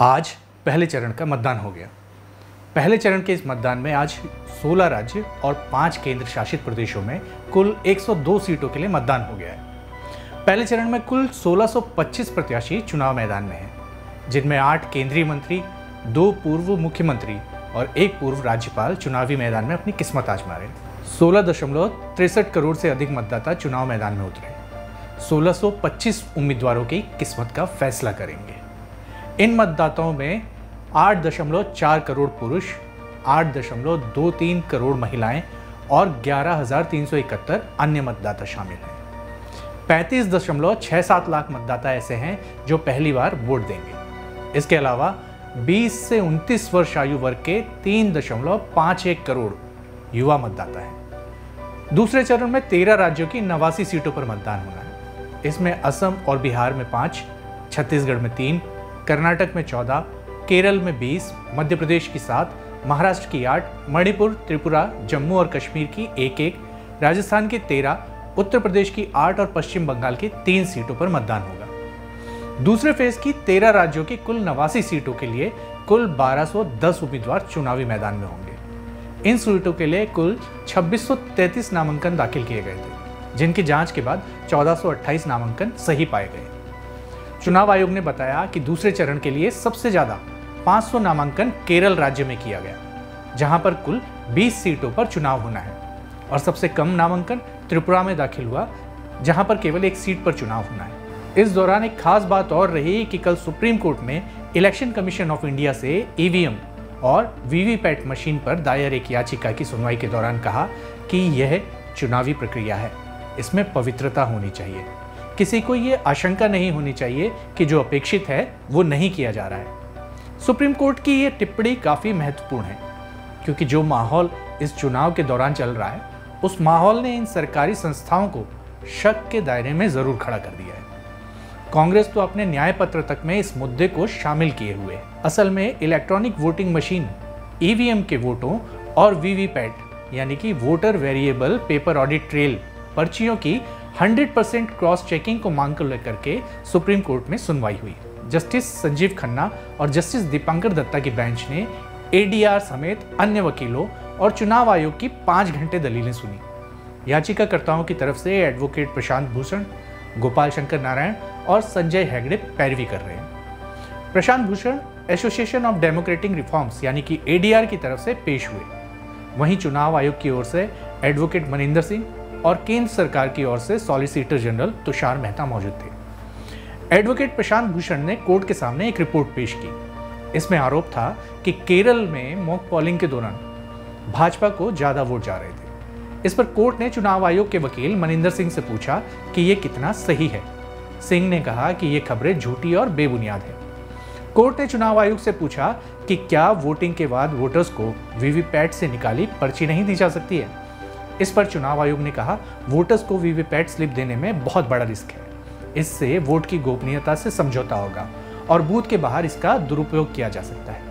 आज पहले चरण का मतदान हो गया। पहले चरण के इस मतदान में आज 16 राज्य और 5 केंद्र शासित प्रदेशों में कुल 102 सीटों के लिए मतदान हो गया है। पहले चरण में कुल 1625 प्रत्याशी चुनाव मैदान में हैं, जिनमें 8 केंद्रीय मंत्री, 2 पूर्व मुख्यमंत्री और 1 पूर्व राज्यपाल चुनावी मैदान में अपनी किस्मत आजमा रहे। 16.63 करोड़ से अधिक मतदाता चुनाव मैदान में उतरे। 1625 उम्मीदवारों की किस्मत का फैसला करेंगे। इन मतदाताओं में 8.4 करोड़ पुरुष, 8.23 करोड़ महिलाएं और 11,371 अन्य मतदाता शामिल हैं। 35.67 लाख मतदाता ऐसे हैं जो पहली बार वोट देंगे। इसके अलावा 20 से 29 वर्ष आयु वर्ग के 3.51 करोड़ युवा मतदाता हैं। दूसरे चरण में 13 राज्यों की 89 सीटों पर मतदान होना है। इसमें असम और बिहार में 5, छत्तीसगढ़ में 3, कर्नाटक में 14, केरल में 20, मध्य प्रदेश की 7, महाराष्ट्र की 8, मणिपुर, त्रिपुरा, जम्मू और कश्मीर की 1-1, राजस्थान की 13, उत्तर प्रदेश की 8 और पश्चिम बंगाल की 3 सीटों पर मतदान होगा। दूसरे फेज की 13 राज्यों की कुल 89 सीटों के लिए कुल 1210 उम्मीदवार चुनावी मैदान में होंगे। इन सीटों के लिए कुल 2633 नामांकन दाखिल किए गए थे, जिनकी जांच के बाद 1428 नामांकन सही पाए गए। चुनाव आयोग ने बताया कि दूसरे चरण के लिए सबसे ज्यादा 500 नामांकन केरल राज्य में किया गया, जहां पर कुल 20 सीटों पर चुनाव होना है, और सबसे कम नामांकन त्रिपुरा में दाखिल हुआ, जहां पर केवल 1 सीट पर चुनाव होना है। इस दौरान एक खास बात और रही कि कल सुप्रीम कोर्ट ने इलेक्शन कमीशन ऑफ इंडिया से ईवीएम और वीवीपैट मशीन पर दायर एक याचिका की सुनवाई के दौरान कहा कि यह चुनावी प्रक्रिया है, इसमें पवित्रता होनी चाहिए। किसी को ये आशंका नहीं होनी चाहिए कि जो अपेक्षित है वो नहीं किया जा रहा है। सुप्रीम कोर्ट की ये टिप्पणी काफी महत्वपूर्ण है, क्योंकि जो माहौल इस चुनाव के दौरान चल रहा है, उस माहौल ने इन सरकारी संस्थाओं को शक के दायरे में जरूर खड़ा कर दिया है। कांग्रेस तो अपने न्याय पत्र तक में इस मुद्दे को शामिल किए हुए है। असल में इलेक्ट्रॉनिक वोटिंग मशीन ईवीएम के वोटों और वीवीपैट यानी कि voter variable paper audit trail पर्चियों की 100% क्रॉस चेकिंग को मांग कर लेकर के सुप्रीम कोर्ट में सुनवाई हुई। जस्टिस संजीव खन्ना और जस्टिस दीपांकर दत्ता की बेंच ने एडीआर समेत अन्य वकीलों और चुनाव आयोग की 5 घंटे दलीलें सुनी। याचिकाकर्ताओं की तरफ से एडवोकेट प्रशांत भूषण, गोपाल शंकर नारायण और संजय हेगड़े पैरवी कर रहे हैं। Prashant Bhushan association of democratic reforms यानी कि एडीआर की तरफ से पेश हुए। वहीं चुनाव आयोग की ओर से एडवोकेट मनिंदर सिंह और केंद्र सरकार की ओर से सॉलिसिटर जनरल तुषार मेहता मौजूद थे। एडवोकेट प्रशांत भूषण ने कोर्ट के सामने एक रिपोर्ट पेश की। इसमें आरोप था कि केरल में मॉक पोलिंग के दौरान भाजपा को ज्यादा वोट जा रहे थे। इस पर कोर्ट ने चुनाव आयोग के वकील मनिंदर सिंह से पूछा कि ये कितना सही है। सिंह ने कहा कि ये खबरें झूठी और बेबुनियाद है। कोर्ट ने चुनाव आयोग से पूछा कि क्या वोटिंग के बाद वोटर्स को वीवीपैट से निकाली पर्ची नहीं दी जा सकती है। इस पर चुनाव आयोग ने कहा, वोटर्स को वीवीपैट स्लिप देने में बहुत बड़ा रिस्क है। इससे वोट की गोपनीयता से समझौता होगा और बूथ के बाहर इसका दुरुपयोग किया जा सकता है।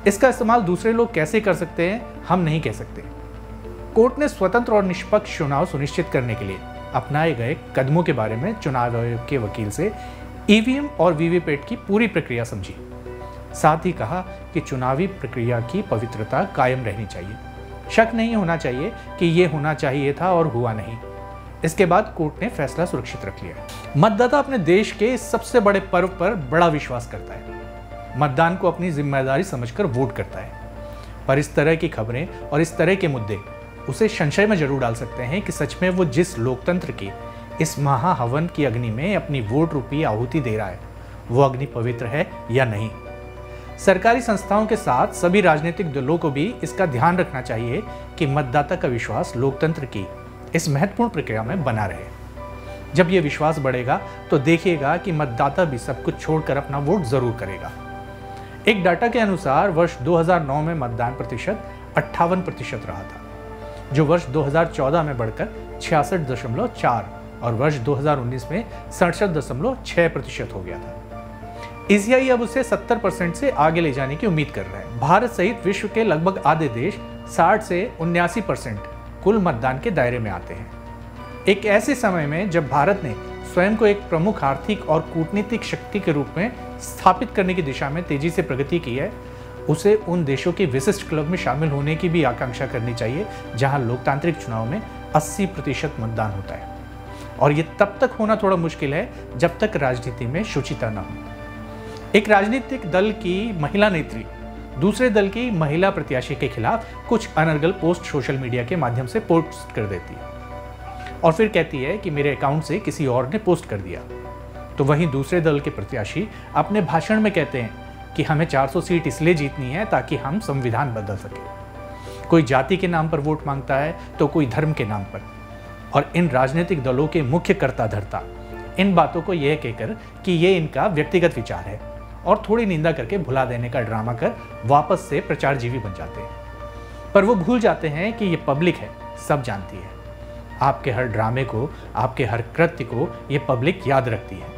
इसका इस्तेमाल दूसरे लोग कैसे कर सकते हैं, हम नहीं कह सकते। कोर्ट ने स्वतंत्र और निष्पक्ष चुनाव सुनिश्चित करने के लिए अपनाए गए कदमों के बारे में चुनाव आयोग के वकील से ईवीएम और वीवीपैट की पूरी प्रक्रिया समझी। साथ ही कहा कि चुनावी प्रक्रिया की पवित्रता कायम रहनी चाहिए। शक नहीं होना चाहिए कि ये होना चाहिए था और हुआ नहीं। इसके बाद कोर्ट ने फैसला सुरक्षित रख लिया। मतदाता अपने देश के इस सबसे बड़े पर्व पर बड़ा विश्वास करता है। मतदान को अपनी जिम्मेदारी समझकर वोट करता है। पर इस तरह की खबरें और इस तरह के मुद्दे उसे संशय में जरूर डाल सकते हैं कि सच में वो जिस लोकतंत्र की इस महाहवन की अग्नि में अपनी वोट रूपी आहुति दे रहा है, वो अग्नि पवित्र है या नहीं। सरकारी संस्थाओं के साथ सभी राजनीतिक दलों को भी इसका ध्यान रखना चाहिए कि मतदाता का विश्वास लोकतंत्र की इस महत्वपूर्ण प्रक्रिया में बना रहे। जब यह विश्वास बढ़ेगा तो देखिएगा कि मतदाता भी सब कुछ छोड़कर अपना वोट जरूर करेगा। एक डाटा के अनुसार वर्ष 2009 में मतदान प्रतिशत 58% रहा था, जो वर्ष 2014 में बढ़कर 66.4 और वर्ष 2019 में 67.6% हो गया था। एशियाई अब उसे 70% से आगे ले जाने की उम्मीद कर रहे हैं। भारत सहित विश्व के लगभग आधे देश 60 से 79% कुल मतदान के दायरे में आते हैं। एक ऐसे समय में जब भारत ने स्वयं को एक प्रमुख आर्थिक और कूटनीतिक शक्ति के रूप में स्थापित करने की दिशा में तेजी से प्रगति की है, उसे उन देशों के विशिष्ट क्लब में शामिल होने की भी आकांक्षा करनी चाहिए जहां लोकतांत्रिक चुनाव में 80% मतदान होता है। और ये तब तक होना थोड़ा मुश्किल है जब तक राजनीति में शुचिता न हो। एक राजनीतिक दल की महिला नेत्री दूसरे दल की महिला प्रत्याशी के खिलाफ कुछ अनर्गल पोस्ट सोशल मीडिया के माध्यम से पोस्ट कर देती है और फिर कहती है कि मेरे अकाउंट से किसी और ने पोस्ट कर दिया। तो वहीं दूसरे दल के प्रत्याशी अपने भाषण में कहते हैं कि हमें 400 सीट इसलिए जीतनी है ताकि हम संविधान बदल सके। कोई जाति के नाम पर वोट मांगता है तो कोई धर्म के नाम पर। और इन राजनीतिक दलों के मुख्य कर्ता धर्ता इन बातों को यह कहकर कि ये इनका व्यक्तिगत विचार है और थोड़ी निंदा करके भुला देने का ड्रामा कर वापस से प्रचारजीवी बन जाते हैं। पर वो भूल जाते हैं कि ये पब्लिक है, सब जानती है। आपके हर ड्रामे को, आपके हर कृत्य को ये पब्लिक याद रखती है।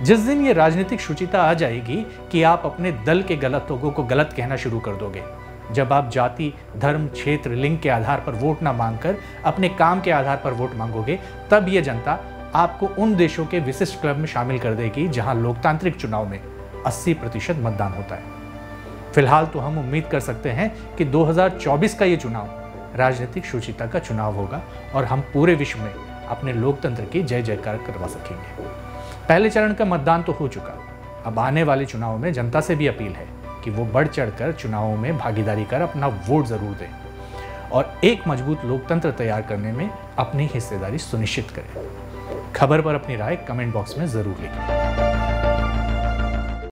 जिस दिन ये राजनीतिक शुचिता आ जाएगी कि आप अपने दल के गलत लोगों को गलत कहना शुरू कर दोगे, जब आप जाति, धर्म, क्षेत्र, लिंग के आधार पर वोट ना मांगकर अपने काम के आधार पर वोट मांगोगे, तब ये जनता आपको उन देशों के विशिष्ट क्लब में शामिल कर देगी जहां लोकतांत्रिक चुनाव में 80% मतदान होता है। फिलहाल तो हम उम्मीद कर सकते हैं कि 2024 का ये चुनाव राजनीतिक शुचिता का चुनाव होगा और हम पूरे विश्व में अपने लोकतंत्र की जय जयकार करवा सकेंगे। पहले चरण का मतदान तो हो चुका, अब आने वाले चुनाव में जनता से भी अपील है कि वो बढ़ चढ़कर चुनावों में भागीदारी कर अपना वोट जरूर दें और एक मजबूत लोकतंत्र तैयार करने में अपनी हिस्सेदारी सुनिश्चित करें। खबर पर अपनी राय कमेंट बॉक्स में जरूर लिखें।